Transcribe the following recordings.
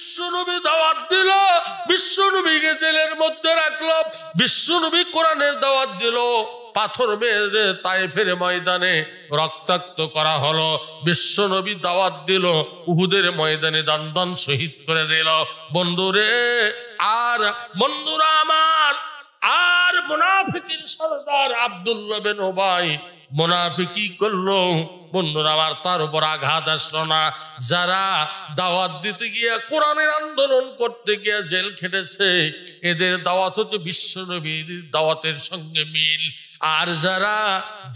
বিশ্বনবী দাওয়াত দিল, বিশ্বনবীকে জেলের মধ্যে রাখলো, বিশ্বনবী কোরআনের দাওয়াত দিল, পাথর মেরে তায়েফের ময়দানে রক্তাক্ত করা হলো। বিশ্বনবী দাওয়াত দিল, উহুদের ময়দানে দান শহীদ করে দিল। বন্ধুরে আর বন্ধুরা আমার, আর মুনাফিকের সরদার আব্দুল্লাহ বিন উবাই মুনাফিকি করলো। বন্ধুরা আমার, তার উপর আঘাত আসলো না। যারা দাওয়াত দিতে গিয়ে কোরআনের আন্দোলন করতে গিয়ে জেল খেটেছে, এদের দাওয়াত হচ্ছে বিশ্বনবীর দাওয়াতের সঙ্গে মিল। আর যারা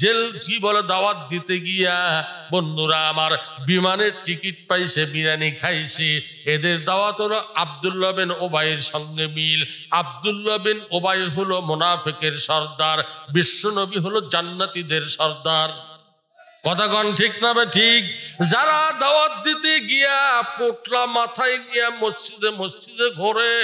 জেল কি বলে দাওয়াত দিতে গিয়া বন্ধুরা আমার বিমানের টিকিট পাইছে, বিরিয়ানি খাইছে, এদের দাওয়াত হলো আব্দুল্লাহ বিন উবাইয়ের সঙ্গে মিল। আব্দুল্লাহ বিন উবাই হলো মুনাফিকের সর্দার, বিশ্বনবী হলো জান্নাতীদের সর্দার। কথা কন ঠিক না বে ঠিক? যারা দাওয়াত দিতে গিয়া পোটলা মাথায় নিয়ে মসজিদে মসজিদে ঘোরে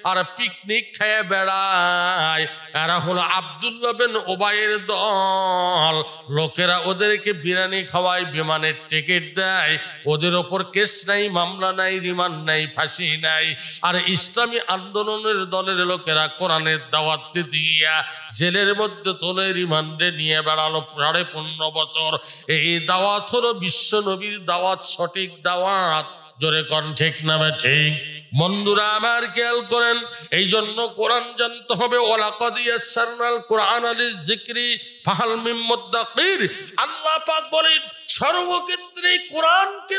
আর পিকনিক খেয়ে বেড়ায়, এরা হলো আব্দুল্লাহ বিন উবাইয়ের দল। লোকেরা ওদেরকে বিরিয়ানি খাওয়ায়, বিমানের টিকিট দেয়, ওদের ওপর কেস নাই, মামলা নাই, রিমান্ড নাই, ফাঁসি নাই। আর ইসলামী আন্দোলনের দলের লোকেরা কোরআনের দাওয়াত দিতে গিয়া জেলের মধ্যে তোলে, রিমান্ডে নিয়ে বেড়ালো 15.5 বছর। এই দাওয়াত হলো বিশ্বনবীর দাওয়াত, সঠিক দাওয়াত। জোরে কোন ঠিক না বে ঠিক? বন্ধুরা আমার খেয়াল করেন, এই জন্য কোরআন জানতে হবে। ওয়ালাকাদ ইয়াসসারনাল কোরআন লিযিকরি ফাহাল মিন মুদ্দাকির। আল্লাহ পাক বলেন সর্বক্ষেত্রে কোরআনকে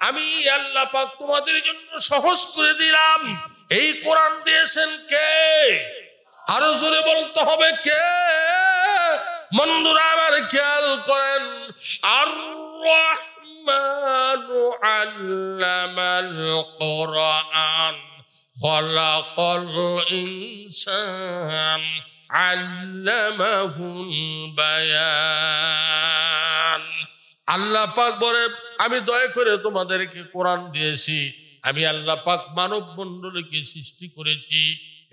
আমি আল্লাহ পাক তোমাদের জন্য সহজ করে দিলাম। এই কোরআন দিয়েছেন কে? আরো জোরে বলতে হবে কে? বন্ধুরা আমার খেয়াল করেন, আর রাহমানু আল্লামাল কোরআন খালাকাল ইনসান আল্লামাহুল বায়ান। আল্লাহ পাক বলে আমি দয়া করে তোমাদেরকে কোরআন দিয়েছি। আমি আল্লাহ পাক মানব মণ্ডলীকে সৃষ্টি করেছি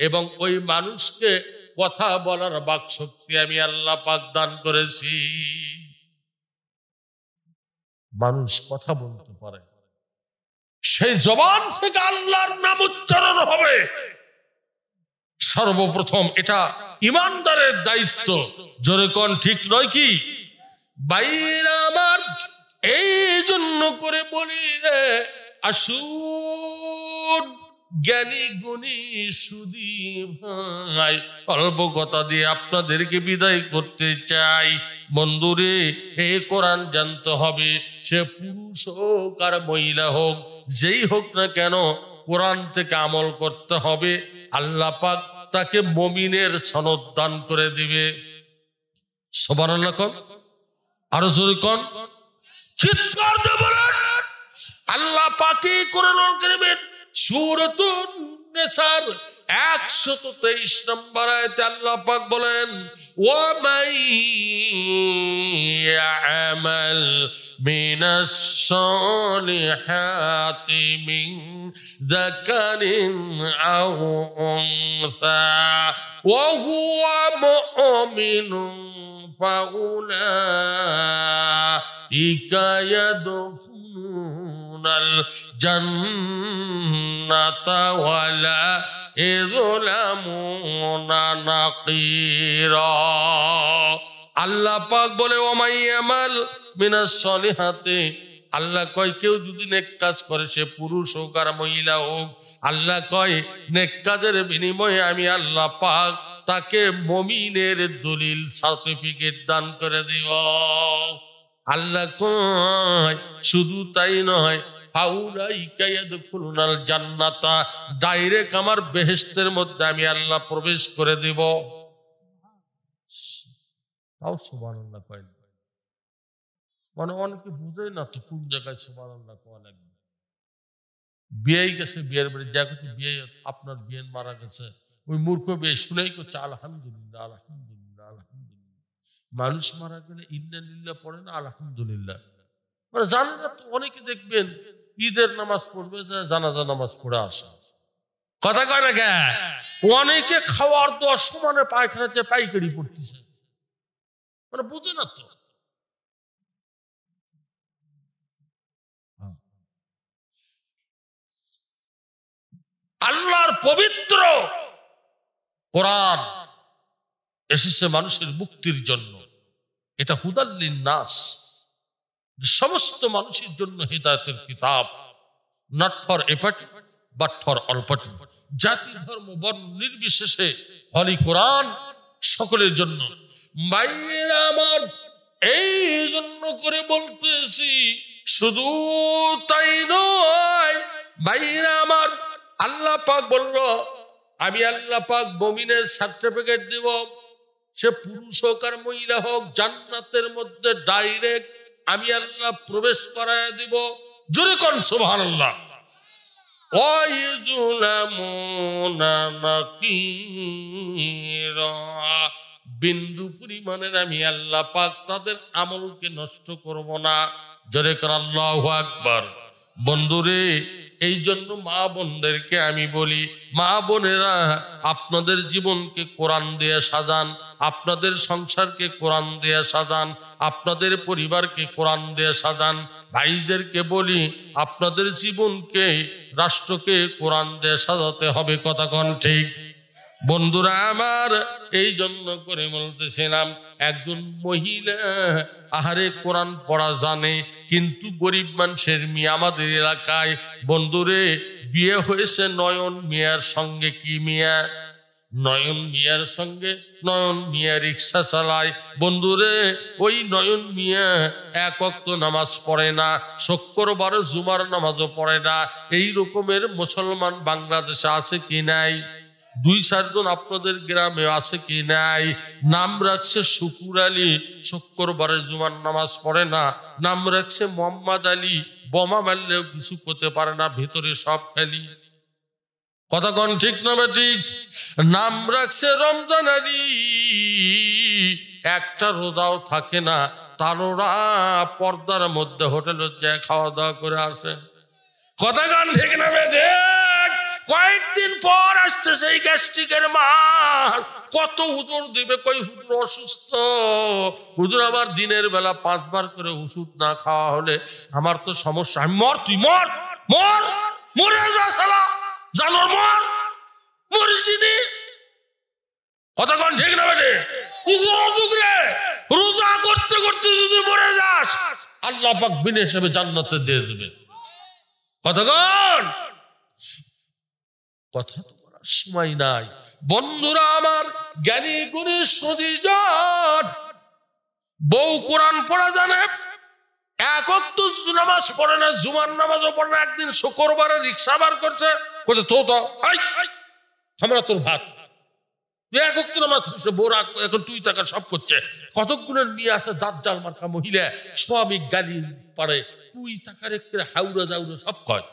এবং ওই মানুষকে কথা বলার বাক শক্তি আমি আল্লাহ পাক দান করেছি। মানুষ কথা বলতে পারে, সেই জবান থেকে আল্লাহর নাম উচ্চারণ হবে সর্বপ্রথম। এটা ইমানদারের দায়িত্ব। জোরে কোন ঠিক নয় কি? বাইরা আমার, এই জন্য করে বলি রে, আসুন জ্ঞানী গুণী সুধী ভাই, অল্প কথা দিয়ে আপনাদেরকে বিদায় করতে চাই। বন্ধুরে, এই কোরআন জানতে হবে, সে পুরুষ হোক আর মহিলা হোক, যেই হোক না কেন কোরআন থেকে আমল করতে হবে। আল্লাহ পাক তাকে মুমিনের সনদ দান করে দিবে। সুবহানাল্লাহ কোন, আরো জোরে কোন, চিৎকার দিয়ে বলেন আল্লাহ পাকই কোরআনুল কারীমের সূরাতুন নিসার 123 নম্বর আয়াতে আল্লাহ পাক বলেন, ওয়া মান ইয়ামাল মিনাস সালিহাতি মিন যাকারিন আও উনসা ওয়া হুয়া মুমিনুন ফাউলাইকা ইয়াদখুলুনাল জান্নাতা ওয়ালা ইযলামুনা নাকিরা। আল্লাহ পাক বলে ওয়া মান ইয়ামাল মিনাস সালিহাতি, আল্লাহ কয় কেউ যদি নেক কাজ করে, সে পুরুষ হোক আর মহিলা হোক, আল্লাহ কয় নেক কাজের বিনিময়ে আমি আল্লাহ পাক তাকে মুমিনের দলিল সার্টিফিকেট দান করে দিব। আল্লাহ কয় শুধু তাই নয়, ফাউলাইকা ইয়াদখুলুনাল জান্নাতা, ডাইরেক্ট আমার বেহেশতের মধ্যে আমি আল্লাহ প্রবেশ করে দিব। তাও সুবহানাল্লাহ কয়, মানে অনেকে বুঝে না তো কোন জায়গায় সুবহানাল্লাহ কোয়া লাগবে। বিয়ে গেছে, বিয়ের বাড়ি যা কিছু বিয়ে, আপনার বিয়ে মারা গেছে, ওই মূর্খ বিয়ে শুনেই করছে আলহামদুলিল্লাহ আলহামদুলিল্লাহ আলহামদুলিল্লাহ। মানুষ মারা গেলে ইন্না লিল্লাহ পড়ে না, আলহামদুলিল্লাহ। মানে জানেন না তো, অনেকে দেখবেন ঈদের নামাজ পড়বে, জানাজা নামাজ পড়ে আসা। কথা কয় না কে? অনেকে খাওয়ার দোয়া সমানে পায়খানাতে পাইকারি পড়তেছে, মানে বুঝে না তো। আল্লাহর পবিত্র কোরআন এসেছে মানুষের মুক্তির জন্য। এটা হুদাল্লিন নাস, সমস্ত মানুষের জন্য হিদায়াতের কিতাব, not for a party but for all party. জাতি ধর্ম বর্ণ নির্বিশেষে হলি কোরআন সকলের জন্য। ভাইয়েরা আমার, এই জন্য করে বলতেছি, শুধু তাই নয় ভাইয়েরা আমার, আল্লাহ পাক বলল আমি আল্লাহ পাক মুমিনের সার্টিফিকেট দিব, সে পুরুষ হোক আর মহিলা হোক, জান্নাতের মধ্যে ডাইরেক্ট আমি আল্লাহ প্রবেশ করায় দিব। জোরে কোন সুবহানাল্লাহ। বিন্দু পরিমাণের আমি আল্লাহ পাক তাদের আমলকে নষ্ট করব না। জোরে কোন আল্লাহু আকবার। বন্ধুরে, এই জন্য মা বোনদেরকে আমি বলি, মা বোনেরা আপনাদের জীবনকে কোরআন দিয়ে সাজান, আপনাদের সংসারকে কোরআন দিয়ে সাজান, আপনাদের পরিবারকে কোরআন দিয়ে সাজান। ভাইদেরকে বলি আপনাদের জীবনকে, রাষ্ট্রকে কোরআন দিয়ে সাজাতে হবে। কথা কোন ঠিক? বন্ধুরা আমার, এই জন্য করে বলতেছিলাম, একজন মহিলা আহারে কোরআন পড়া জানে, কিন্তু গরিব মানুষের মেয়ে আমাদের এলাকায়, বন্ধুরে বিয়ে হয়েছে নয়ন মিয়ার সঙ্গে। কি মিয়া? নয়ন মিয়ার সঙ্গে। নয়ন মিয়া রিক্সা চালায়। বন্ধুরে ওই নয়ন মিয়া এক ওয়াক্ত নামাজ পড়ে না, শুক্রবার জুমার নামাজও পড়ে না। এই রকমের মুসলমান বাংলাদেশে আছে কি নাই? 2-4 জন আপনাদের গ্রামে আছে কি নাই? নাম রাখছে শুকুর আলী, শুক্রবারে জুমার নামাজ পড়ে না। নাম রাখছে মোহাম্মদ আলী, বোমা মারলেও কিছু করতে পারে না, ভিতরে সব ফেলি। কথা কোন ঠিক না ঠিক? নাম রাখছে রমজান আলী, একটা রোজাও থাকে না, তারা পর্দার মধ্যে হোটেলে যায় খাওয়া দাওয়া করে আসে। কথা কোন ঠিক না ঠিক? কয়েকদিন পর আসছে সেই গ্যাস্ট্রিকের মাল, কত হুজুর দিবে, কই হুজুর অসুস্থ, হুজুর আমার দিনের বেলা 5 বার করে ওষুধ না খাওয়া হলে আমার তো সমস্যা। আমি মর, তুই মর, মর, মরে যা শালা, জানোর মর, মরিসিনি। কথা কোন ঠিক না বেটে? রোজা করতে করতে যদি মরে যাস, আল্লাহ পাক বিনা হিসেবে জান্নাতে দিয়ে দেবে। কথা কোন? কথা তো বলার সময় নাই। বন্ধুরা আমার, জ্ঞানী গুণী সতীজন, বউ কোরআন পড়া জানে, এক ওয়াক্ত নামাজ পড়ে না, জুমার নামাজও পড়ে না। একদিন শুক্রবারে রিক্সা বার করছে, বলে তো আমরা তোর ভাত, তুই এক ওয়াক্ত নামাজ পড়ছে, বউরা এখন তুই টাকা সব করছে। কতক্ষণের নিয়ে আসে দাজ্জাল মার্কা মহিলা, স্বামী গালি পারে, তুই টাকার একটু হাউড়া জাউড়া সব কয়।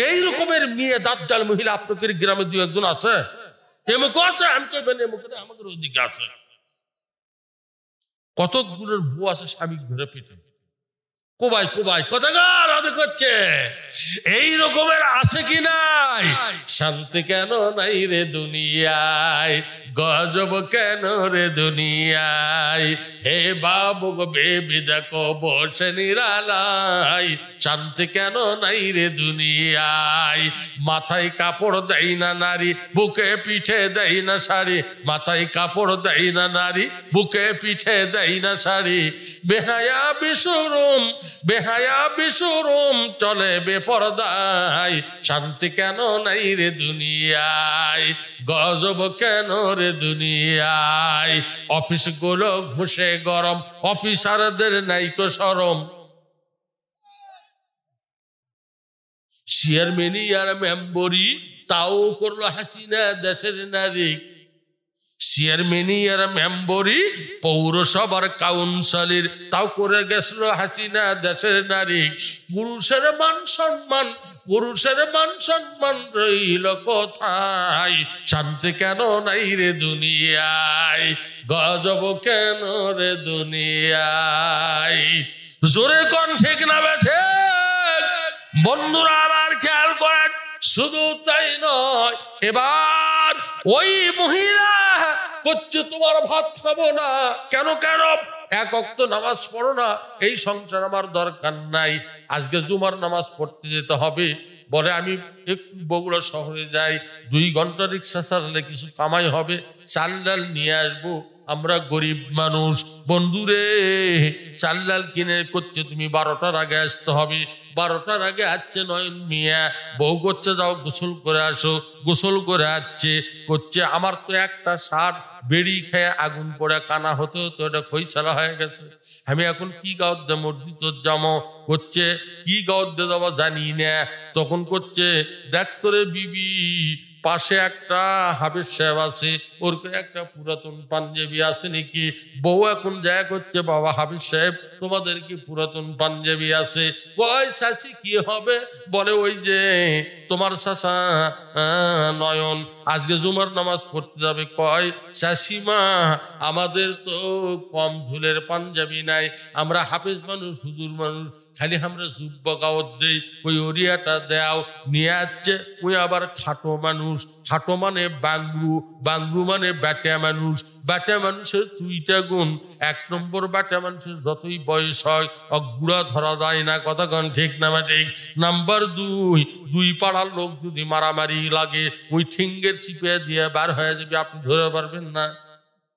এই রকমের মেয়ে দাজ্জাল মহিলা আপনাদের গ্রামে 2-1 জন আছে? এমুক আছে, আমি কইবেন এমুক, আমাদের ওইদিকে আছে। কতগুলোর বউ আছে স্বামী ধরে পেটে কোবাই কোবাই কথা গালাতে করছে। এই রকমের আছে কি নাই? শান্তি কেন নাই রে দুনিয়ায়, গজব কেন রে দুনিয়ায়, হে বাবু গো বেবি দেখো বসে নিরালাই, শান্তি কেন নাই রে দুনিয়ায়। মাথায় কাপড় দেয় না নারী, বুকে পিঠে দেয় না শাড়ি, মাথায় কাপড় দেয় না নারী, বুকে পিঠে দেয় না শাড়ি। বেহায়া বিশুরুম, বেহায়া বিশুরুম চলে বেপরদায়, শান্তি কেন নাই রে দুনিয়ায়, গজব কেন রে দুনিয়ায়। অফিস গুলো ঘুষে গরম, অফিসারদের নাইকো শরম, চেয়ারম্যানই আর মেম্বরি তাও করলো হাসিনা দেশের নারী। চেয়ারম্যানই আর মেম্বরি পৌরসভার কাউন্সিলর তাও করে গেছিল হাসিনা দেশের নারী। পুরুষের মান সম্মান, পুরুষের মান সম্মান রইল কোথায়, শান্তি কেন নাই রে দুনিয়ায়, গজব কেন রে দুনিয়ায়। জোরে কোন ঠিক না বেঠে? বন্ধুরা আমার খেয়াল করেন, শুধু তাই নয়, এবার ওই মহিলা করছে তোমার ভাত খাবো না। কেন কেন? এক ওয়াক্ত নামাজ পড়ো না, এই সংসার আমার দরকার নাই, আজকে জুমার নামাজ পড়তে যেতে হবে। বলে আমি একটু বগুড়া শহরে যাই, 2 ঘন্টা রিক্সা চালালে কিছু কামাই হবে, চাল ডাল নিয়ে আসবো। আমরা গরিব মানুষ বন্ধুরে, চাল ডাল কিনে করছে তুমি 12টার আগে আসতে হবে। 12টার আগে আসছে নয়ন মিয়া, বউ করছে যাও গোসল করে আসো, গোসল করে আসছে, করছে আমার তো একটা শার্ট বেড়ি খেয়ে আগুন পড়ে কানা হতে হতে ওটা খইছালা হয়ে গেছে, আমি এখন কি গাওয়ার দে মসজিদ জামো, করছে কি গাওয়ার দে যাবো জানি না। তখন করছে দেখ তোরে বিবি, পাশে একটা হাফেজ সাহেব আছে, ওর একটা পুরাতন পাঞ্জাবি আছে নাকি? বউ এখন যায় করছে বাবা হাফেজ সাহেব তোমাদের কি পুরাতন পাঞ্জাবি আছে? ওই চাচি কি হবে? বলে ওই যে তোমার চাচা নয়ন আজকে জুমার নামাজ পড়তে যাবে। কয় চাষিমা আমাদের তো কম ঝুলের পাঞ্জাবি নাই, আমরা হাফেজ মানুষ হুজুর মানুষ, খালি আমরা জুব্বা গাওয়াত দেই, ওই ওরিয়াটা দেও নিয়ে আসছে। ওই আবার খাটো মানুষ, খাটো মানে বাংরু, বাংরু মানে ব্যাটা মানুষ, ব্যাটা মানুষের 2টা গুণ। 1 নম্বর ব্যাটা মানুষের যতই বয়স হয় গুড়া ধরা যায় না, কতক্ষণ ঠিক না ঠিক। নাম্বার 2 পাড়ার লোক যদি মারামারি লাগে ওই ঠিঙ্গের চিপে দিয়ে বার হয়ে যাবে, আপনি ধরে পারবেন না,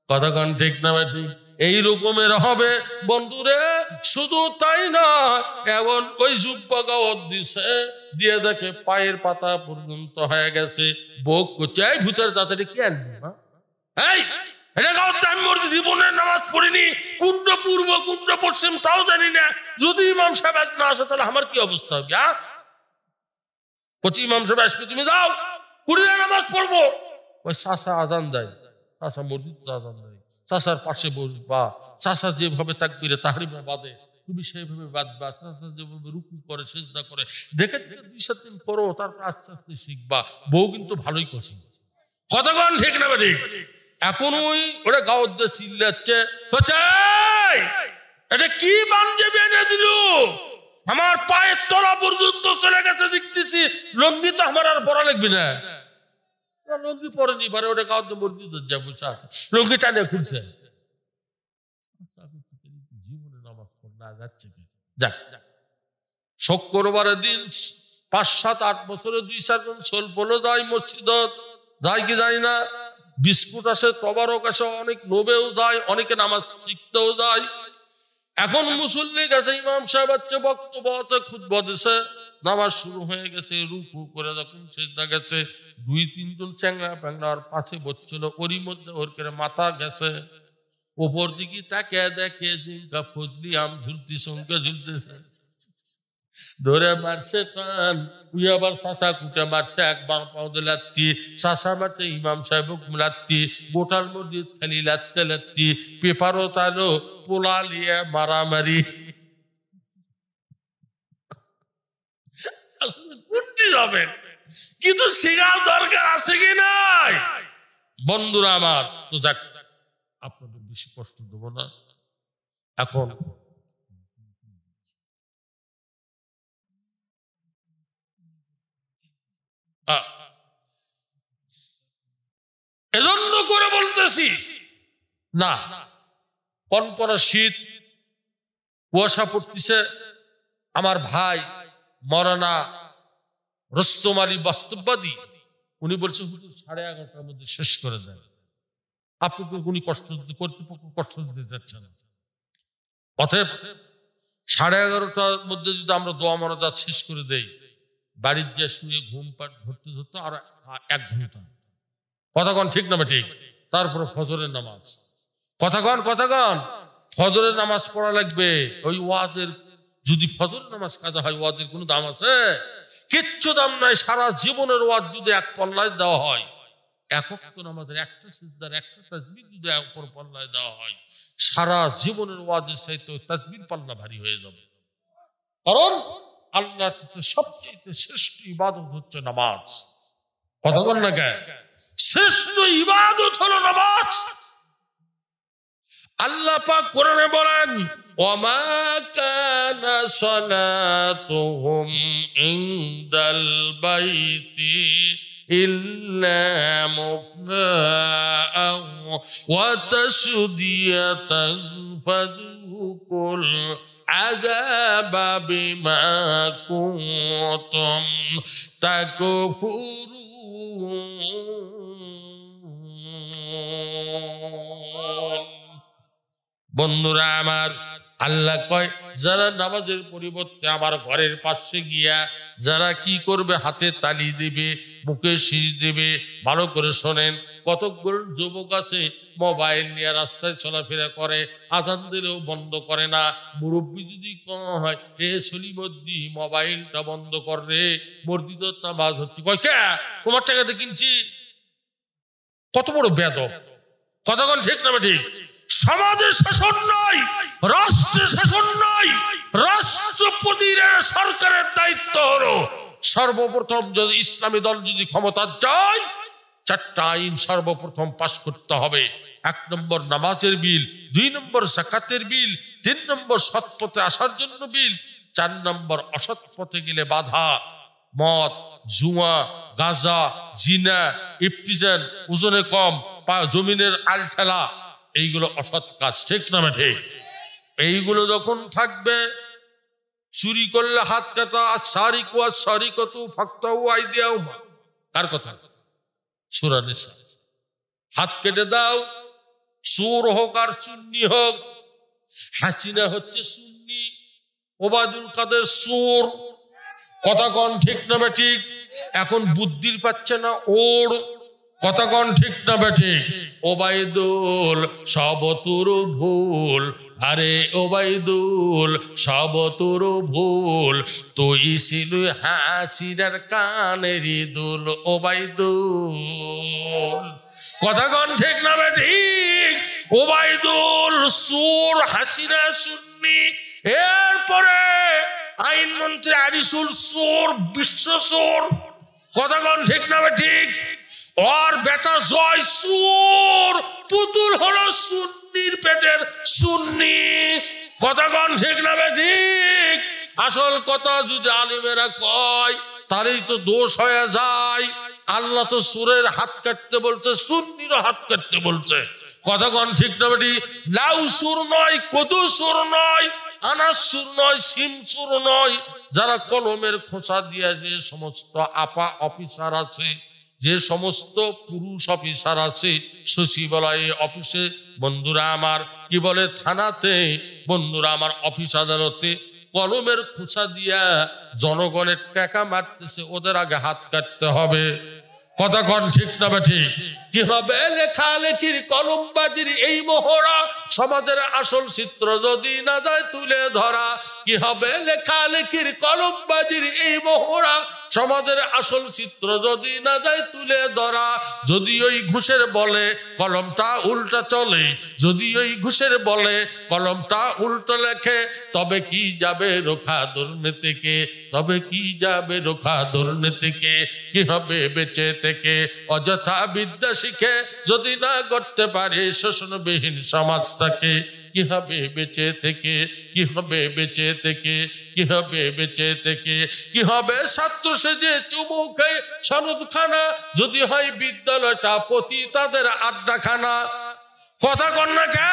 কতক্ষণ ঠিক না ঠিক। এই রকমের হবে বন্ধুরে। শুধু তাই না, এমন ওই জুব্বা গাওয়াত দিছে, দিয়ে দেখে পায়ের পাতা পর্যন্ত হয়ে গেছে। বউ করছে এই ভূতের দাঁতাটি কি আনবি? এই এটা গাওয়াত আমি মরে জীবনের নামাজ পড়িনি, কুণ্ড পূর্ব কুণ্ড পশ্চিম তাও জানি না, যদি ইমাম সাহেব না আসে তাহলে আমার কি অবস্থা হবে? কচি ইমাম সাহেব আসবে, তুমি যাও কুড়িয়ে নামাজ পড়বো। ওই চাষা আজান দেয়, চাষা মসজিদ আজান দেয়, চাষার পাশে বসবা, চাষা যেভাবে তাকবীরে তাহরিমা বাঁধে তুমি সেইভাবে বাঁধবা, চাষা যেভাবে রুকু করে সেজদা করে দেখে দেখে 2-7 দিন করো, তারপর আস্তে আস্তে শিখবা। বউ কিন্তু ভালোই করছে, কতক্ষণ ঠিক না ঠিক। এখন ওরা গাওয়াত দিয়ে চিল্লাচ্ছে, এটা কি পাঞ্জাবি এনে দিল, আমার পায়ের তলা পর্যন্ত চলে গেছে, দেখতেছি লঙ্গি তো আমার আর পরা লাগবে না। লঙ্গি পরেনি, পারে ওটা গাওয়াত দিয়ে মসজিদ যাবো, লঙ্গি টানে খুলছে, জীবনে নামাজ পড়া যাচ্ছে। যাক, শুক্রবারের দিন 5-7-8 বছরে 2-4 জন সোল পড়ে যায় মসজিদ, যায় কি যায় না, বিস্কুট আসে, তবারক আসে, অনেক লোভেও যায়, অনেকে নামাজ শিখতেও যায়। এখন মুসল্লি গেছে, ইমাম সাহেব হচ্ছে বক্তব্য আছে, খুতবা দিছে, নামাজ শুরু হয়ে গেছে, রুকু করে যখন সিজদা গেছে, 2-3 জন চ্যাংড়া প্যাংড়ার পাশে বসছিল, ওরই মধ্যে ওর করে মাথা গেছে, ওপর দিকে তাকে দেখে জিঙ্কা ফজলি আম ঝুলতি সঙ্গে ঝুলতেছে, ধরে মারছে টান, তুই আবার চাষা কুটে মারছে, এক বাঁ পাও দিয়ে লাত্তি, চাষা মারছে ইমাম সাহেব লাত্তি, গোটার মধ্যে খালি লাত্তে লাত্তি, পেপারও তালো পোলা লিয়ে মারামারি। কোনটি যাবেন, কিন্তু শেখার দরকার আছে কি নাই বন্ধুরা আমার? তো যাক, আপনাদের বেশি কষ্ট দেবো না। এখন এজন্য করে বলতেছি না, কনকনা শীত, কুয়াশা পড়তেছে, আমার ভাই মরানা রুস্তম আলী বাস্তববাদী উনি বলছে 11:30টার মধ্যে শেষ করে দেন। আপনাকে উনি কর্তৃপক্ষ কষ্ট দিতে যাচ্ছে না, অতএব 11:30টার মধ্যে যদি আমরা দোয়া মোনাজাত শেষ করে দেই, বাড়ির যে শুয়ে ঘুম পাট ধরতে ধরতে আর 1 ঘন্টা, কতক্ষণ ঠিক না ঠিক। তারপরে ফজরের নামাজ, কতক্ষণ ফজরের নামাজ পড়া লাগবে। ওই ওয়াজের যদি ফজরের নামাজ কাজা হয়, ওয়াজের কোনো দাম আছে? কিচ্ছু দাম নাই। সারা জীবনের ওয়াজ যদি 1 পাল্লায় দেওয়া হয়, একক নামাজের একটা সিজদার একটা তাসবিহ যদি অপর পাল্লায় দেওয়া হয়, সারা জীবনের ওয়াজের চাইতে তাসবির পাল্লা ভারী হয়ে যাবে। কারণ আল্লাহর কাছে সবচেয়ে শ্রেষ্ঠ ইবাদত হচ্ছে নামাজ। কথা বল না কেন? শ্রেষ্ঠ ইবাদত হলো নামাজ। আল্লাহ পাক কোরআনে বলেন, ওয়ামা কানা সালাতুহুম ইনদাল বাইতি ইল্লা মুকাআ ওয়া তাসদিয়াতান ফাযুকুল আযাবা বিমা কুনতুম তাকফুরুন। বন্ধুরা আমার, আল্লাহ কয় যারা নামাজের পরিবর্তে আমার ঘরের পাশে গিয়া যারা কি করবে, হাতে তালি দিবে, মুখে শীষ দিবে। ভালো করে শোনেন, কতগুলো যুবক আছে মোবাইল নিয়ে রাস্তায় চলাফেরা করে, আজান দিলেও বন্ধ করে না। মুরব্বী যদি কম হয়, এ সলিমদ্দি মোবাইলটা বন্ধ কর রে, মসজিদের নামাজ হচ্ছে। কয় কে? তোমার টাকাতে কিনছি। কত বড় বেয়াদব! কতক্ষণ ঠিক না ঠিক? সমাজের শাসন নয়, রাষ্ট্রের শাসন নয়, রাষ্ট্রপতির সরকারের দায়িত্ব হলো সর্বপ্রথম যদি ইসলামী দল যদি ক্ষমতা যায়, 4টা আইন সর্বপ্রথম পাশ করতে হবে। 1 নম্বর নামাজের বিল, 2 নম্বর যাকাতের বিল, 3 নম্বর সৎ পথে আসার জন্য বিল, 4 নম্বর অসৎ পথে গেলে বাধা। মদ, জুয়া, গাঁজা, জিনা, ইফতিজান, ওজনে কম, জমিনের আল ঠেলা, এইগুলো অসৎ কাজ। ঠিক না ঠিক? এইগুলো যখন থাকবে, চুরি করলে হাত কাটা, সারিকু সারিকতু ফাকতাউ আইদিয়াহুমা, কার কথা? সূরা নিসা। হাত কেটে দাও, চোর হোক আর চুন্নি হোক। হাসিনা হচ্ছে সুন্নি, ওবায়দুল কাদের চোর। কথা কন ঠিক না ঠিক? এখন বুদ্ধির পাচ্ছে না ওর। কথা কন ঠিক না ঠিক? ওবায়দুল সব তোর ভুল, আরে ওবায়দুল সব তোর ভুল, তুই ছিল হাসিনার কানেরই দুল ওবায়দুল। কথা কন ঠিক না ঠিক? ওবায়দুল চোর, হাসিনা সুন্নি। এরপরে আইনমন্ত্রী আনিসুল চোর, বিশ্ব চোর। কথা কন ঠিক না ঠিক? ওর বেটা জয় চোর, পুতুল হলো সুন্নির পেটের সুন্নি। কথা কন ঠিক না ঠিক? আসল কথা যদি আলিমেরা কয়, তারই তো দোষ হয়ে যায়। আল্লাহ তো সুরের হাত কাটতে বলছে, সুন্নিরও হাত কাটতে বলছে। কথা কন ঠিক না ঠিক? লাউ সুর নয়, কদু সুর নয়, আনাস সুর নয়, সিম সুর নয়। যারা কলমের খোসা দিয়ে যে সমস্ত আপা অফিসার আছে, যে সমস্ত পুরুষ অফিসার আছে সচিবালয়ে, অফিসে, বন্ধুরা আমার, কি বলে থানাতে, বন্ধুরা আমার অফিস আদালতে কলমের খোসা দিয়া জনগণের টাকা মারতেছে, ওদের আগে হাত কাটতে হবে। কথা কন ঠিক না ঠিক? কি হবে লেখালেখির কলমবাজির এই মোহরা, সমাজের আসল চিত্র যদি না যায় তুলে ধরা। কি হবে লেখালেখির কলমবাজির এই মোহরা, সমাজের আসল চিত্র যদি না যায় তুলে ধরা। যদি ওই ঘুষের বলে কলমটা উল্টা চলে, যদি ওই ঘুষের বলে কলমটা উল্টো লেখে, তবে কি যাবে রোখা দুর্নীতিকে, তবে কি যাবে রোখা দুর্নীতিকে। কি হবে বেঁচে থেকে অযথা বিদ্যা শিখে যদি না করতে পারে শোষণবিহীন সমাজটাকে। কি হবে বেঁচে থেকে, কি হবে বেঁচে থেকে, কি হবে বেঁচে থেকে। কি হবে ছাত্র সেজে চুমু খেয়ে সনদখানা, যদি হয় বিদ্যালয়টা প্রতি তাদের আড্ডাখানা। কথা কন না কে?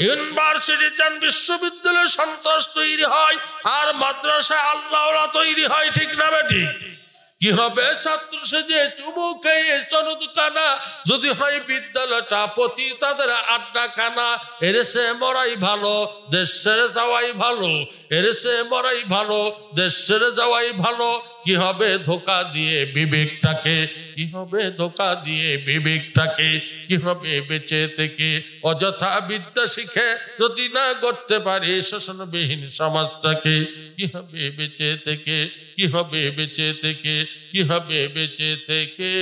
ইউনিভার্সিটি যান, বিশ্ববিদ্যালয় সন্ত্রাস তৈরি হয়, আর মাদ্রাসায় আল্লাহওয়ালা তৈরি হয়। ঠিক না বেটি? কি হবে ছাত্র সেজে চুমু খেয়ে সনদখানা, যদি হয় বিদ্যালয়টা প্রতি তাদের আড্ডাখানা। এরেছে মরাই ভালো, দেশ ছেড়ে যাওয়াই ভালো, এরেছে মরাই ভালো, দেশ ছেড়ে যাওয়াই ভালো। কি হবে ধোকা দিয়ে বিবেকটাকে, কি হবে ধোকা দিয়ে বিবেকটাকে। কি হবে বেঁচে থেকে অযথা বিদ্যা শিখে যদি না করতে পারে শোষণবিহীন সমাজটাকে। কি হবে বেঁচে থেকে, কি হবে বেঁচে থেকে, কি হবে বেঁচে থেকে।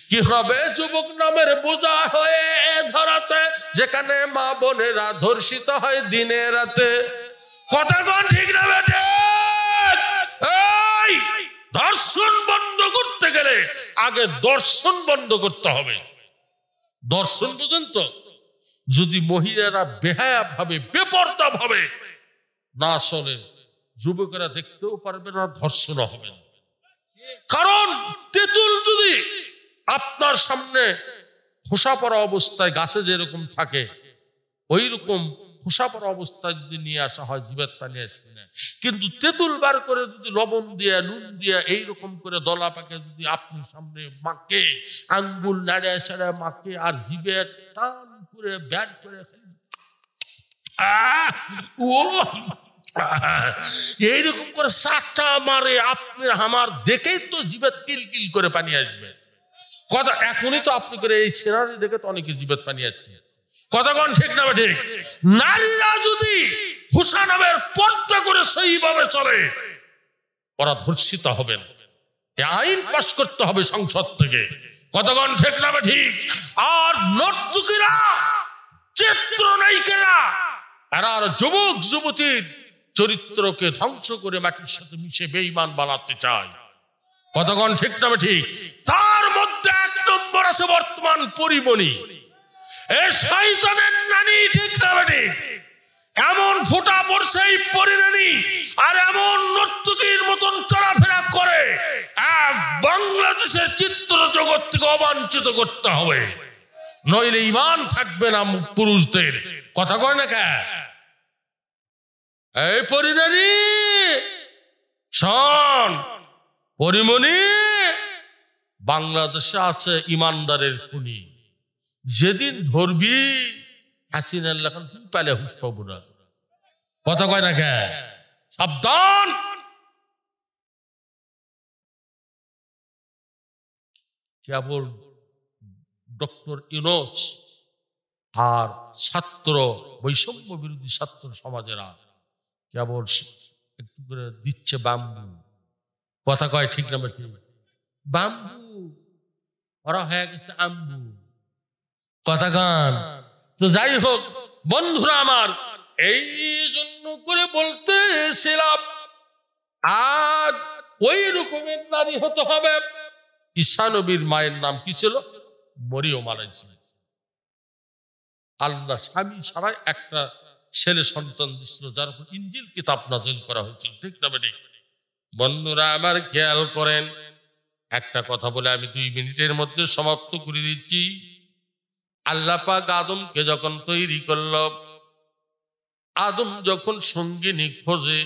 কি হবে যুবক নামের বোঝা হয়ে ধরাতে, যেখানে মা বোনেরা ধর্ষিত হয় দিনে রাতে। কথা কন ঠিক না বেটে? এই ধর্ষণ বন্ধ করতে গেলে আগে দর্শন বন্ধ করতে হবে। দর্শন পর্যন্ত যদি মহিলারা বেহায়া ভাবে, বেপরদা ভাবে না চলে, যুবকেরা দেখতেও পারবে না, ধর্ষণ হবে না। কারণ তেঁতুল যদি আপনার সামনে খোসা পড়া অবস্থায় গাছে যেরকম থাকে, ওই রকম খোসা পড়া অবস্থায় যদি নিয়ে আসা হয় জিভের পানি আসবে না। কিন্তু তেঁতুল বার করে যদি লবণ দিয়ে নুন দিয়ে এইরকম করে দলা পাকে যদি আপনি সামনে মাকে আঙ্গুল নাড়ে সাড়ে মাকে আর জিভে টান করে ব্যাট করে এইরকম করে সাতটা মারে আপনার আমার দেখেই তো জিভের কিলকিল করে পানি আসবে। কথা এখনই তো আপনি করে এই সিনারি দেখে তো অনেকে জিভের পানি আসছে। কতক্ষণ ঠিক না ঠিক? নারীরা যদি হুসা নামের পর্দা করে সেইভাবে চলে ওরা ধর্ষিত হবে না। আইন পাস করতে হবে সংসদ থেকে। কতক্ষণ ঠিক না ঠিক? আর নর্তকীরা চিত্রনায়িকারা এরা আর যুবক যুবতীর চরিত্রকে ধ্বংস করে মাটির সাথে মিশে বেঈমান বানাতে চায়। কতক্ষণ ঠিক না ঠিক? তার মধ্যে এক নম্বর আছে বর্তমান পরিমণি, এ শয়তানের নানি। ঠিক না ঠিক? এমন ফোঁটা পড়ছে এই পরিণানি আর এমন নর্তকীর মতন চলাফেরা করে, এক বাংলাদেশের চিত্র জগৎ থেকে অবাঞ্ছিত করতে হবে, নইলে ঈমান থাকবে না পুরুষদের। কথা কয় না কে? এই পরিণানি শোন, পরিমণি বাংলাদেশে আছে ইমানদারের খুনি। যেদিন ধরবি হাসিনার লেখান তুই পালে হুঁশ পাবো না। কথা কয় না কে? সাবধান। কেবল ডক্টর ইউনূস আর ছাত্র বৈষম্য বিরোধী ছাত্র সমাজেরা কেবল একটু করে দিচ্ছে বাম্বু। কথা কয় ঠিক না ঠিক? বাম্বু ওরা হয়ে গেছে আম্বু। কথা গান তো যাই হোক বন্ধুরা আমার, এই জন্য করে বলতেছিলাম আজ ওই রকমের নারী হতে হবে। ঈসা নবীর মায়ের নাম কি ছিল? মরিয়ম আলাইহিস সালাম। আল্লাহ স্বামী ছাড়াই একটা ছেলে সন্তান দিছিল, যার উপর ইনজিল কিতাব নাযিল করা হয়েছিল। ঠিক না ঠিক? বন্ধুরা আমার খেয়াল করেন, একটা কথা বলে আমি 2 মিনিটের মধ্যে সমাপ্ত করে দিচ্ছি। আল্লাহ পাক আদমকে যখন তৈরি করল, আদম যখন সঙ্গিনী খোঁজে,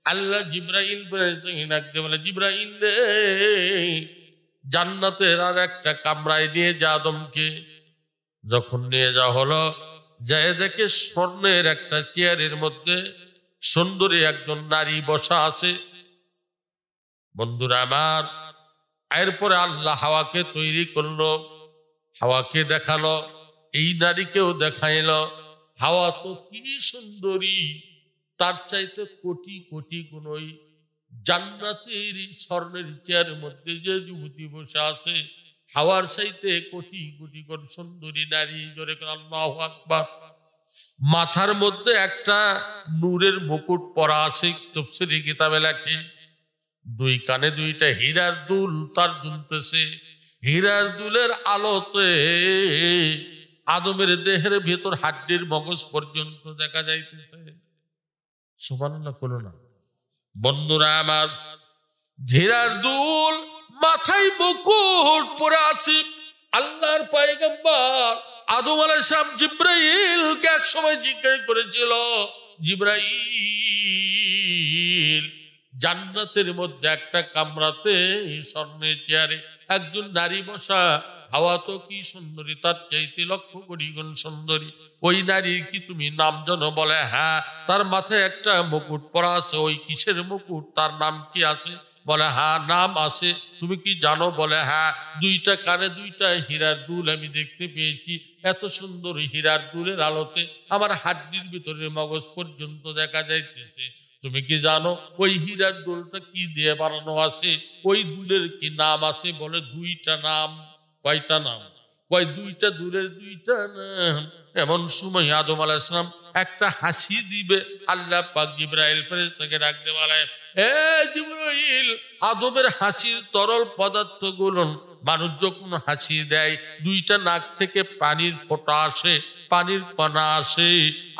আল্লাহ জিব্রাইল ডাকতে বলে, জিব্রাইল রে, জান্নাতের আর একটা কামরায় নিয়ে যা আদমকে। যখন নিয়ে যাওয়া হলো, যায় দেখে স্বর্ণের একটা চেয়ারের মধ্যে সুন্দরী একজন নারী বসা আছে। বন্ধুরা আমার, এরপরে আল্লাহ হাওয়াকে তৈরি করলো, হাওয়াকে দেখালো, এই নারীকেও দেখাইলো। হাওয়া তো কি সুন্দরী, তার চাইতে কোটি কোটি গুণ ওই জান্নাতের স্বর্ণের চেয়ারের মধ্যে যে যুবতী বসে আছে, হাওয়ার চাইতে কোটি কোটি গুণ সুন্দরী নারী। জোরে করে আল্লাহু আকবার। মাথার মধ্যে একটা নূরের মুকুট পরা আছে, তাফসীরে কিতাবে লেখে। 2 কানে 2টা হীরার দুল তার দুলতেছে। হীরার দুলের আলোতে আদমের দেহের ভেতর হাড্ডির মগজ পর্যন্ত দেখা যাইতেছে। সুবহানাল্লাহ বলো না বন্ধুরা আমার। হীরার দুল, মাথায় মুকুট পরে আছে। আল্লাহর পয়গম্বর আদম আলাইহিস সালাম জিব্রাইলকে এক সময় জিজ্ঞাসা করেছিল, জিব্রাইল, জান্নাতের মধ্যে একটা কামরাতে স্বর্ণের চেয়ারে একজন নারী বসা, হাওয়া তো কি সুন্দরী, তার চাইতে লক্ষ কোটি গুণ সুন্দরী। ওই নারীর কি তুমি নাম জানো? বলে হ্যাঁ। তার মাথায় একটা মুকুট পরা আছে। ওই কিসের মুকুট? তার নাম কি আছে? বলে হ্যাঁ নাম আছে। তুমি কি জানো? বলে হ্যাঁ, 2টা কানে 2টা হীরার দুল আমি দেখতে পেয়েছি। এত সুন্দর হীরার দুলের আলোতে আমার হাড্ডির ভিতরে মগজ পর্যন্ত দেখা যাইতেছে। তুমি কি জানো ওই হীরার দুলটা কি দিয়ে বানানো আছে? ওই দুলের কি নাম আছে? বলে 2টা নাম। কয়টা নাম? কয় 2টা দুলের 2টা নাম। এমন সময় আদম আলাইহিস সালাম একটা হাসি দিবে, আল্লাহ পাক জিব্রাইল ফেরেশতাকে ডাকতে বলে, এ জিব্রাইল, আদমের হাসির তরল পদার্থগুলো মানুষ যখন হাসি দেয়, 2টা নাক থেকে পানির ফোঁটা আসে, পানির কণা আসে।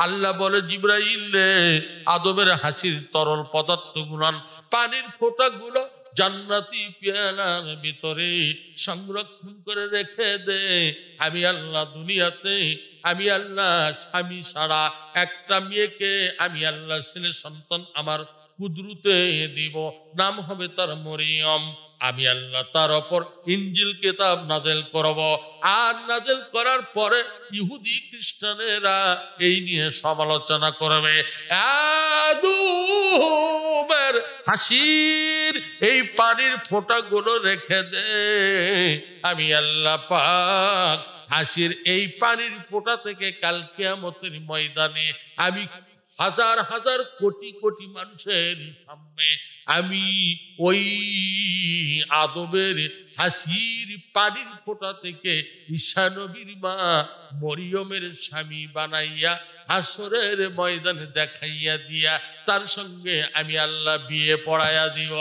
আল্লাহ বলে, জিব্রাইল রে, আদমের হাসির তরল পদার্থগুলো, পানির ফোঁটাগুলো জান্নাতি পেয়ালার ভিতরে সংরক্ষণ করে রেখে দে। আমি আল্লাহ দুনিয়াতে আমি আল্লাহ স্বামী ছাড়া একটা মেয়েকে আমি আল্লাহ ছেলে সন্তান আমার কুদরতে দিব, নাম হবে তার মরিয়ম। আমি আল্লাহ তার উপর ইনজিল কিতাব নাজেল করব, আর নাজেল করার পরে ইহুদি খ্রিস্টানেরা এই নিয়ে সমালোচনা করবে। আদমের হাসির এই পানির ফোঁটাগুলো রেখে দে, আমি আল্লাহ পাক হাসির এই পানির ফোঁটা থেকে কাল কিয়ামতের ময়দানে আমি হাজার হাজার কোটি কোটি মানুষের সামনে আমি ওই আদমের হাসির পানির ফোঁটা থেকে ঈসা নবীর মা মরিয়মের স্বামী বানাইয়া হাসরের ময়দানে দেখাইয়া দিয়া তার সঙ্গে আমি আল্লাহ বিয়ে পড়াইয়া দিব।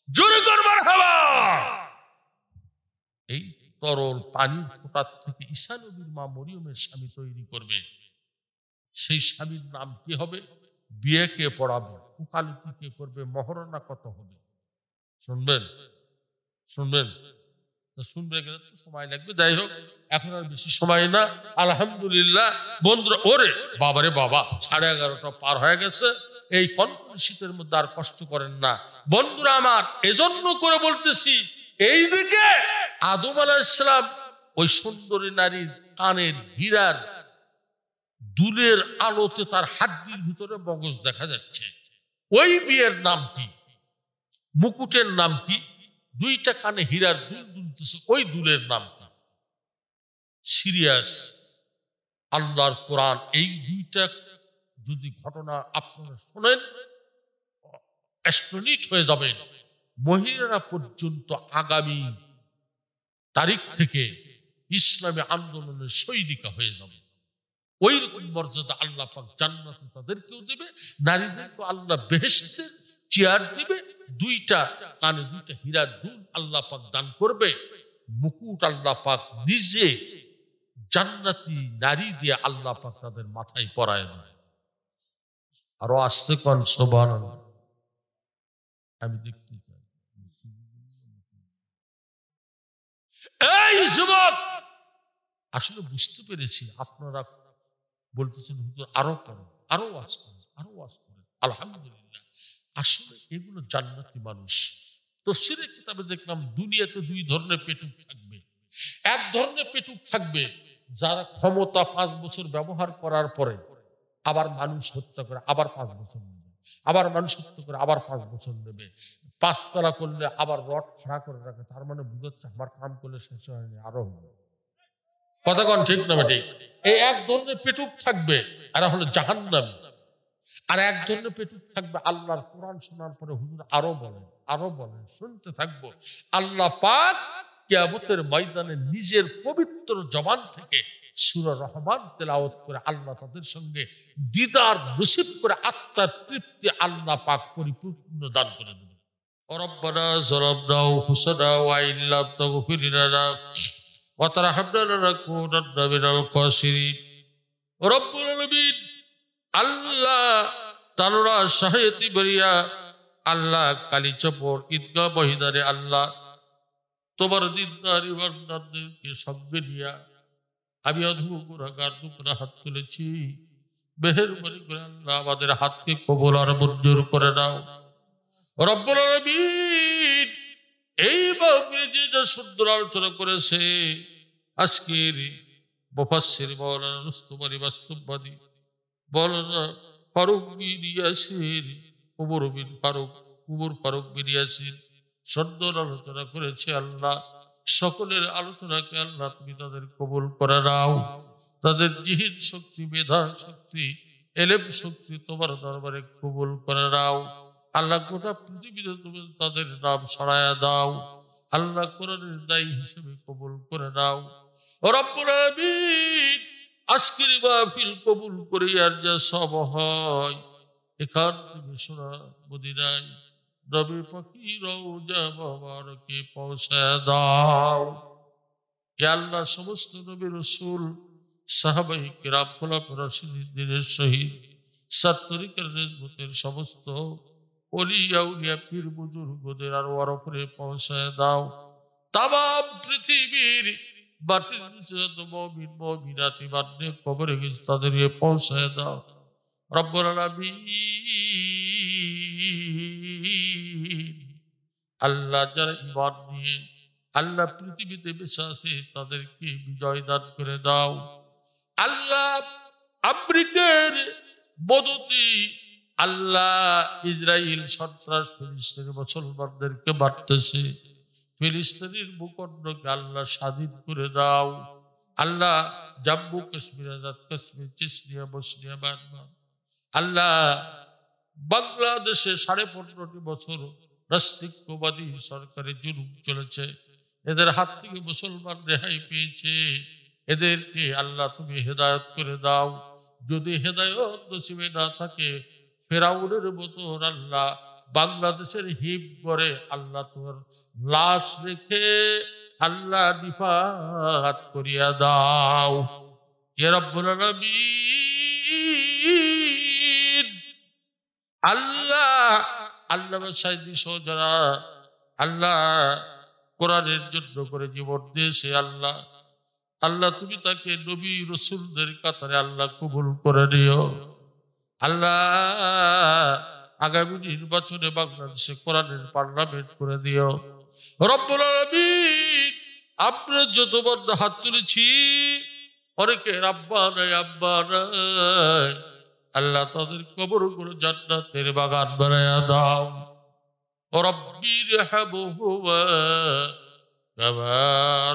জোরে কর মারহাবা। এই তরল পানির ফোঁটার থেকে ঈসা নবীর মা মরিয়মের স্বামী তৈরি করবে। সেই স্বামীর নাম কি হবে? বিয়ে কে পড়াবে, উকালতি কে করবে, মহরণা কত হবে? শুনবেন শুনবেন শুনবে গেলে তো সময় লাগবে। যাই হোক, এখন আর বেশি সময় না। আলহামদুলিল্লাহ বন্ধুরা, ওরে বাবারে বাবা, 11:30 পার হয়ে গেছে। এই কনকনে শীতের মধ্যে আর কষ্ট করেন না বন্ধুরা আমার। এজন্য করে বলতেছি, এই দিকে আদম আলাইহিস সালাম ওই সুন্দরী নারীর কানের হীরার দুলের আলোতে তার হাড্ডির ভিতরে মগজ দেখা যাচ্ছে। ওই বিয়ের নাম কি? মুকুটের নাম কি? দুইটা কানে হীরার দুল দুলতেছে, ওই দুলের নাম কি? সিরিয়াস আল্লাহর কোরআন। এই দুইটা যদি ঘটনা আপনারা শোনেন, অ্যাস্ট্রোনিট হয়ে যাবেন। মহিলারা পর্যন্ত আগামী তারিখ থেকে ইসলামী আন্দোলনের সৈনিকা হয়ে যাবে। ওই রকম মর্যাদা আল্লাহ পাক জান্নাতে তাদেরকেও দেবে, নারীদেরকে আল্লাহ বেহেশতের চেয়ার দিবে। দুইটা কানে দুইটা হীরার দুল আল্লাহ পাক দান করবে। মুকুট আল্লাহ পাক নিজে জান্নাতি নারী দিয়ে আল্লাহ পাক তাদের মাথায় পরায় দেবে। আরো আসতে কোন সুবহানাল্লাহ। আমি দেখতে চাই এই যুবক, আসলে বুঝতে পেরেছি আপনারা বলতেছেন হুজুর আরো করেন, আরো ওয়াজ করেন, আরো ওয়াজ করেন। আলহামদুলিল্লাহ, আসলে এগুলো জান্নাতি মানুষ। তাফসীরে কিতাবে দেখলাম দুনিয়াতে দুই ধরনের পেটুক থাকবে। এক ধরনের পেটুক থাকবে যারা ক্ষমতা 5 বছর ব্যবহার করার পরে আবার মানুষ হত্যা করে আবার 5 বছর নেবে, আবার মানুষ হত্যা করে আবার 5 বছর নেবে। 5 তলা করলে আবার রড খাড়া করে রাখে, তার মানে বুঝাচ্ছে আমার কাম করলে শেষ হয়নি, আরো হবে। কথা কোন ঠিক না বেঠিক? এই এক ধরনের পেটুক থাকবে, এরা হলো জাহান্নামী। আর এক ধরনের পেটুক থাকবে আল্লাহর কোরআন শোনার পরে হুজুর আরো বলেন, আরো বলেন, শুনতে থাকবো। আল্লাহ পাক কিয়ামতের ময়দানে নিজের পবিত্র জবান থেকে সূরা রহমান তেলাওয়াত করে আল্লাহ তাদের সঙ্গে দিদার নসিব করে আত্মার তৃপ্তি আল্লাহ পাক পরিপূর্ণ দান করে দেবেন। রব্বানা যালামনা আনফুসানা ওয়া ইল্লাম তাগফির লানা ওয়া তারহামনা লানাকুনান্না মিনাল খাসিরিন। রব্বুল আলামিন আল্লাহ তাআলা সহায়তি বরিয়া আল্লাহ কালীচপর ঈদগাহ ময়দানে আল্লাহ তোমার দিনদারি বান্দাদেরকে সঙ্গে নিয়া আমি অধম গুনাহগার দুকরা হাত তুলেছি। মেহেরবানি করে আল্লাহ আমাদের হাতকে কবুল আর মঞ্জুর করে নাও। রব্বুল আলামিন এই ভাবে যে সুন্দর আলোচনা করেছে আজকের মুফাসসির মাওলানা রুস্তম আলী বাস্তববাদী, মাওলানা ফারুক বিন ইয়াসির, উমর বিন ফারুক, উমর ফারুক বিন ইয়াসির সুন্দর আলোচনা করেছে। আল্লাহ সকলের আলোচনাকে আল্লাহ তুমি তাদের কবুল করে নাও। তাদের জিহিদ শক্তি, মেধা শক্তি, এলেম শক্তি তোমার দরবারে কবুল করে নাও। আল্লাহ গোটা পৃথিবীতে তুমি তাদের নাম ছড়ায়া দাও। আল্লাহ কোরআনের দায়ী হিসেবে কবুল করে নাও। রব্বুল আলামিন আজকের মাহফিল কবুল করে আর যা সব হয় এখান থেকে শোনা মদিনায় নবী পাকের রওজা মুবারকে পৌঁছে দাও। ইয়া আল্লাহ সমস্ত নবী রাসূল সাহাবায়ে কিরাম খোলাফায়ে রাশিদিনের শহীদ সাত্তরিকের নিসবতের সমস্ত ওলি আউলিয়া পীর বুজুর্গদের আর ওয়ার উপরে পৌঁছে দাও। তামাম পৃথিবীর মাটির নিচে যত মুমিন মুমিনাত ঈমান নিয়ে কবরে গেছে তাদের পৌঁছায় দাও রব্বুল আলামিন। আল্লাহ যারা ঈমান নিয়ে আল্লাহ পৃথিবীতে বেঁচে আছে তাদেরকে বিজয় দান করে দাও আল্লাহ। আমেরিকার মদতে আল্লাহ ইসরায়েল সন্ত্রাস ফিলিস্তিনের মুসলমানদেরকে মারতেছে, ফিলিস্তিনের ভূখণ্ডকে আল্লাহ স্বাধীন করে দাও Allah. Jammu Kashmir, Azad Kashmir, Chechnya, Bosnia, Myanmar Allah, বাংলাদেশে 15.5 বছর নাস্তিকবাদী সরকারের জুলুম চলেছে, এদের হাত থেকে মুসলমান রেহাই পেয়েছে, এদেরকে আল্লাহ তুমি হেদায়ত করে দাও। যদি হেদায়ত নসিবে না থাকে ফেরাউনের মতো আল্লাহ বাংলাদেশের হিপ করে আল্লাহ তোমার লাশ রেখে আল্লাহ নিপাত করিয়া দাও ইয়া রাব্বুল আলামিন। আল্লাহ আল্লাহ সাইদি সহজরা আল্লাহ কোরআনের জন্য করে জীবন দিয়েছে আল্লাহ, আল্লাহ তুমি তাকে নবী রসুলদের কাতারে আল্লাহ কবুল করে নিও আল্লাহ। আগামী নির্বাচনে বাংলাদেশে কোরআনের পার্লামেন্ট করে দিও রব্বুল আলামিন। আমরা যতবার হাত তুলেছি অনেকে আব্বা নাই আব্বা নাই, আল্লাহ তাদের কবরগুলো জান্নাতের বাগান বানায়া দাও। রব্বির হাবহুমা কামা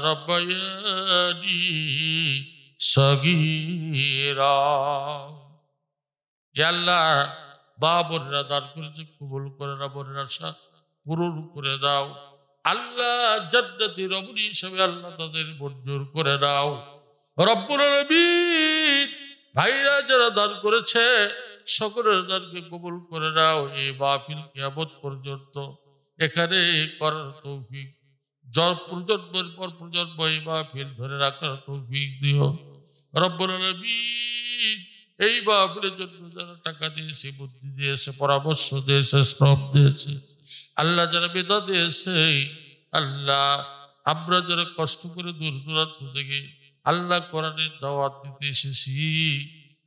রাব্বায়ানি সগীরা। ইয়া আল্লাহ মা বোনেরা দান করেছে কবুল করে না, বোনের আশা পূরণ করে দাও আল্লাহ। জান্নাতি রমণী হিসেবে আল্লাহ তাদের মঞ্জুর করে দাও রব্বুল আলামিন। ভাইরা যারা দান করেছে সকলের দানকে কবুল করে নাও। এই মাহফিল কিয়ামত পর্যন্ত এখানে করার তৌফিক, প্রজন্মের পর প্রজন্ম এই মাহফিল ধরে রাখার তৌফিক দিও রব্বুল আলামিন। এই মাহফিলের জন্য যারা টাকা দিয়েছে, বুদ্ধি দিয়েছে, পরামর্শ দিয়েছে, শ্রম দিয়েছে আল্লাহ, যারা মেধা দিয়েছে আল্লাহ, আমরা যারা কষ্ট করে দূর দূরান্ত থেকে আল্লাহ কোরআনের দাওয়াত দিতে এসেছি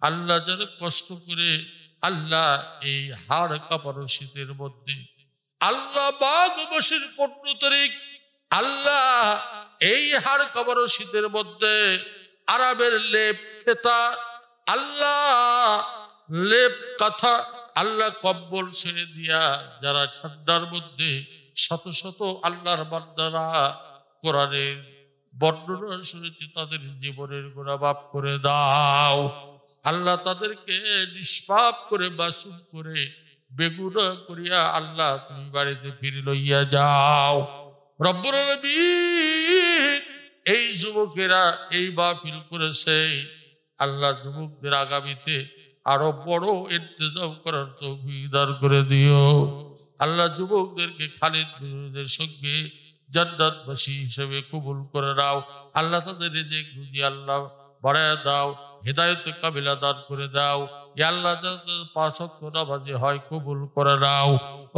আল্লাহ, যারা কষ্ট করে আল্লাহ এই হাড় কাঁপানো শীতের মধ্যে আল্লাহ মাঘ মাসের 15 তারিখ আল্লাহ এই হাড় কাঁপানো শীতের মধ্যে আরামের লেপ খেতা আল্লাহ লেপ কাঁথা আল্লাহ কম্বল ছেড়ে দিয়া যারা ঠান্ডার মধ্যে শত শত আল্লাহর বান্দারা কোরআনের বর্ণনা শুনেছে তাদের জীবনের গুনাহ মাফ করে দাও আল্লাহ। তাদেরকে নিষ্পাপ করে মাসুম করে বেগুনাহ করিয়া আল্লাহ তুমি বাড়িতে ফিরে লইয়া যাও রব্বুল আলামিন। এই যুবকেরা এই মাহফিল করেছে আল্লাহ, যুবকদের আগামীতে আরো বড় ইন্তজাম করার তৌফিক দান করে দিও আল্লাহ। যুবকদেরকে খালিদ বিনদের সঙ্গে জান্নাতবাসী হিসেবে কবুল করে নাও আল্লাহ। তাদের রিজিক রুজি আল্লাহ বাড়ায় দাও, হেদায়েত কামিলা দান করে দাও ইয়া আল্লাহ। যাতে 5 ওয়াক্ত নামাজি হয় কবুল করে নাও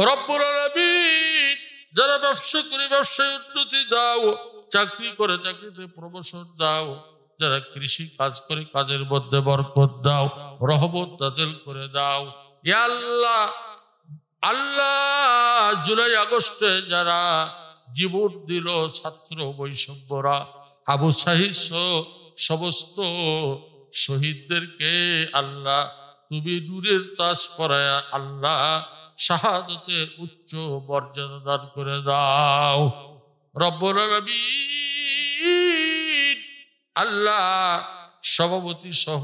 রব্বুল আলামিন। যারা ব্যবসা করে ব্যবসায় উন্নতি দাও, চাকরি করে চাকরিতে প্রমোশন দাও, যারা কৃষি কাজ করে কাজের মধ্যে বরকত দাও, রহমত নাযিল করে দাও ইয়া আল্লাহ। আল্লাহ জুলাই আগস্টে যারা জীবন দিল ছাত্র বৈষম্যরা, আবু সাহিদ সমস্ত শহীদদেরকে আল্লাহ তুমি নূরের তাজ পরায়া আল্লাহ শাহাদতের উচ্চ মর্যাদা দান করে দাও রব্বুল আলামিন। আল্লাহ সভাপতি সহ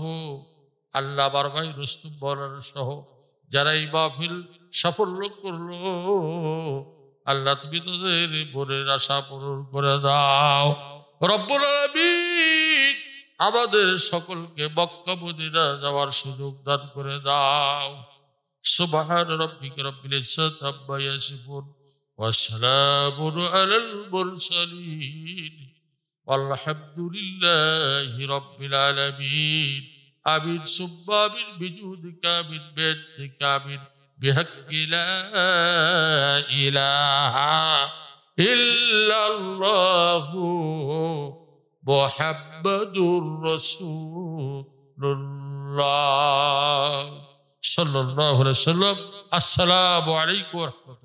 আল্লাহ বারভাই রুস্তুম মাওলানা সহ যারা এই মাহফিল সাফল্য করলো আল্লাহ তুমি তাদের মনের আশা পূরণ করে দাও রব্বুল আলামিন। আমাদের সকলকে মক্কা মদিনা যাওয়ার সুযোগ দান করে দাও। সুবহান রাব্বিকা রাব্বিল ইজ্জাতি আম্মা ইয়াসিফুন ওয়া সালামুন আলাল মুরসালিন walhamdulillahi rabbil alamin. Amin summa amin bijudika amin bi'idika amin bihaqqi la ilaha illallahu মুহাম্মাদুর রাসূলুল্লাহ সাল্লাল্লাহু আলাইহি ওয়াসাল্লাম। আসসালামু আলাইকুম ওয়া রাহমাতুল্লাহ।